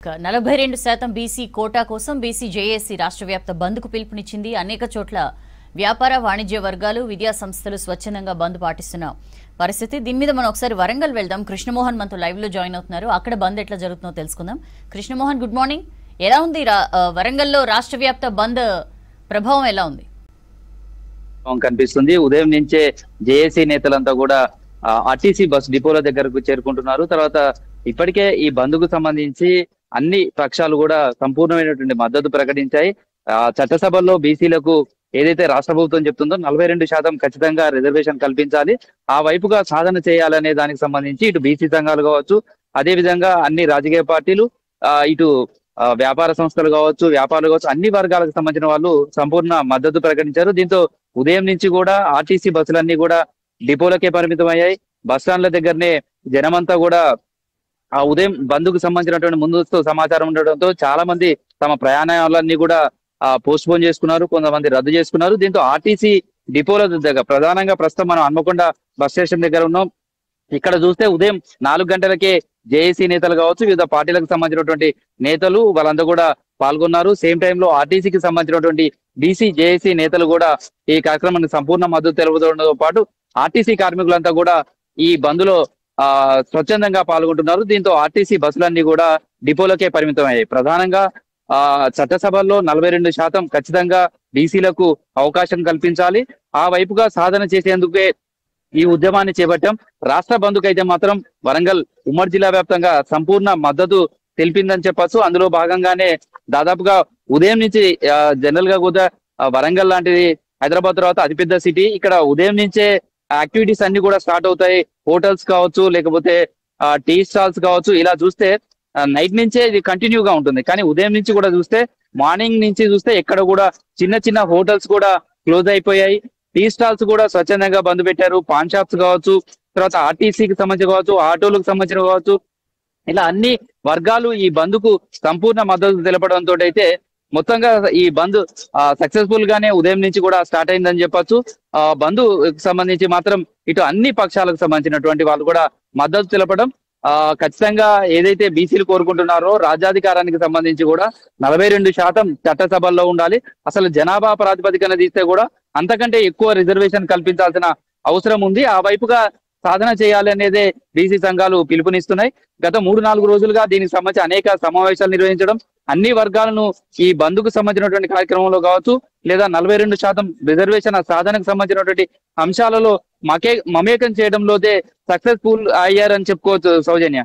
42% BC quota కోసం BC JAC రాష్ట్ర వ్యాప్త బంద్కు పిలుపునిచ్చింది. అనేక చోట్ల వ్యాపార వాణిజ్య వర్గాలు విద్యా సంస్థలు స్వచ్ఛందంగా బంద్ పాటిస్తున్న పరిస్థితి. దీని మీద మనం ఒకసారి వరంగల్ వెళ్దాం. కృష్ణమోహన్ మనతో లైవ్ లో జాయిన్ అవుతున్నారు. అక్కడ బంద్ ఎట్లా జరుగుతుందో తెలుసుకుందాం. Krishnamohan, good morning. ఎలా ఉంది వరంగల్లో రాష్ట్ర వ్యాప్త బంద్ ప్రభావం ఎలా ఉంది? కనిపిస్తుంది. ఉదయం నుంచే జేఏసీ నేతలంతా కూడా ఆర్టీసీ బస్ డిపోల దగ్గరకు చేరుకుంటున్నారు. తర్వాత ఇప్పటికే ఈ బంద్కు సంబంధించి అన్ని పక్షాలు కూడా సంపూర్ణమైనటువంటి మద్దతు ప్రకటించాయి. చట్టసభల్లో బీసీలకు ఏదైతే రాష్ట్ర ప్రభుత్వం చెప్తుందో 42% ఖచ్చితంగా రిజర్వేషన్ కల్పించాలి, ఆ వైపుగా సాధన చేయాలనే దానికి సంబంధించి ఇటు బీసీ సంఘాలు కావచ్చు, అదే విధంగా అన్ని రాజకీయ పార్టీలు, ఇటు వ్యాపార సంస్థలు కావచ్చు, వ్యాపారులు కావచ్చు, అన్ని వర్గాలకు సంబంధించిన వాళ్ళు సంపూర్ణ మద్దతు ప్రకటించారు. దీంతో ఉదయం నుంచి కూడా ఆర్టీసీ బస్సులన్నీ కూడా డిపోలకే పరిమితం అయ్యాయి. బస్ స్టాండ్ల దగ్గరనే జనమంతా కూడా ఆ ఉదయం బంద్కు సంబంధించినటువంటి ముందస్తు సమాచారం ఉండడంతో చాలా మంది తమ ప్రయాణాలన్నీ కూడా పోస్ట్ పోన్ చేసుకున్నారు, కొంతమంది రద్దు చేసుకున్నారు. దీంతో ఆర్టీసీ డిపోల దగ్గర ప్రధానంగా ప్రస్తుతం మనం హన్మకొండ బస్ స్టేషన్ దగ్గర ఉన్నాం. ఇక్కడ చూస్తే ఉదయం 4 గంటలకే జేఏసీ నేతలు కావచ్చు, వివిధ పార్టీలకు సంబంధించినటువంటి నేతలు వాళ్ళంతా కూడా పాల్గొన్నారు. సేమ్ టైంలో ఆర్టీసీకి సంబంధించినటువంటి బీసీ జేఏసీ నేతలు కూడా ఈ కార్యక్రమానికి సంపూర్ణ మద్దతు తెలుపడంతో పాటు ఆర్టీసీ కార్మికులంతా కూడా ఈ బంద్లో స్వచ్ఛందంగా పాల్గొంటున్నారు. దీంతో ఆర్టీసీ బస్సులన్నీ కూడా డిపోలకే పరిమితం అయ్యాయి. ప్రధానంగా చట్టసభల్లో 42% ఖచ్చితంగా బీసీలకు అవకాశం కల్పించాలి, ఆ వైపుగా సాధన చేసేందుకే ఈ ఉద్యమాన్ని చేపట్టాం. రాష్ట్ర బంద్కు అయితే మాత్రం వరంగల్ ఉమ్మడి జిల్లా వ్యాప్తంగా సంపూర్ణ మద్దతు తెలిపిందని చెప్పొచ్చు. అందులో భాగంగానే దాదాపుగా ఉదయం నుంచి జనరల్ గా కూడా వరంగల్ లాంటిది హైదరాబాద్ తర్వాత అతిపెద్ద సిటీ, ఇక్కడ ఉదయం నుంచే యాక్టివిటీస్ అన్ని కూడా స్టార్ట్ అవుతాయి. హోటల్స్ కావచ్చు, లేకపోతే టీ స్టాల్స్ కావచ్చు, ఇలా చూస్తే నైట్ నుంచే ఇది కంటిన్యూగా ఉంటుంది. కానీ ఉదయం నుంచి కూడా చూస్తే, మార్నింగ్ నుంచి చూస్తే ఎక్కడ కూడా చిన్న చిన్న హోటల్స్ కూడా క్లోజ్ అయిపోయాయి. టీ స్టాల్స్ కూడా స్వచ్ఛందంగా బంద్ పెట్టారు. పాన్ షాప్స్ కావచ్చు, తర్వాత ఆర్టీసీకి సంబంధించి కావచ్చు, ఆటోలకు సంబంధించిన కావచ్చు, ఇలా అన్ని వర్గాలు ఈ బంద్కు సంపూర్ణ మద్దతు తెలపడంతో అయితే మొత్తంగా ఈ బంద్ సక్సెస్ఫుల్ గానే ఉదయం నుంచి కూడా స్టార్ట్ అయిందని చెప్పొచ్చు. బంద్ సంబంధించి మాత్రం ఇటు అన్ని పక్షాలకు సంబంధించినటువంటి వాళ్ళు కూడా మద్దతు తెలపడం, ఖచ్చితంగా ఏదైతే బీసీలు కోరుకుంటున్నారో రాజ్యాధికారానికి సంబంధించి కూడా 42% చట్టసభల్లో ఉండాలి. అసలు జనాభా ప్రాతిపదికన తీస్తే కూడా అంతకంటే ఎక్కువ రిజర్వేషన్ కల్పించాల్సిన అవసరం ఉంది, ఆ వైపుగా సాధన చేయాలి అనేదే బీసీ సంఘాలు పిలుపునిస్తున్నాయి. గత 3-4 రోజులుగా దీనికి సంబంధించి అనేక సమావేశాలు నిర్వహించడం, అన్ని వర్గాలను ఈ బంద్కు సంబంధించినటువంటి కార్యక్రమంలో కావచ్చు, లేదా 42% రిజర్వేషన్ సాధనకు సంబంధించినటువంటి అంశాలలో మమేకం చేయడంలోదే సక్సెస్ఫుల్ అయ్యారని చెప్పుకోవచ్చు. సౌజన్య.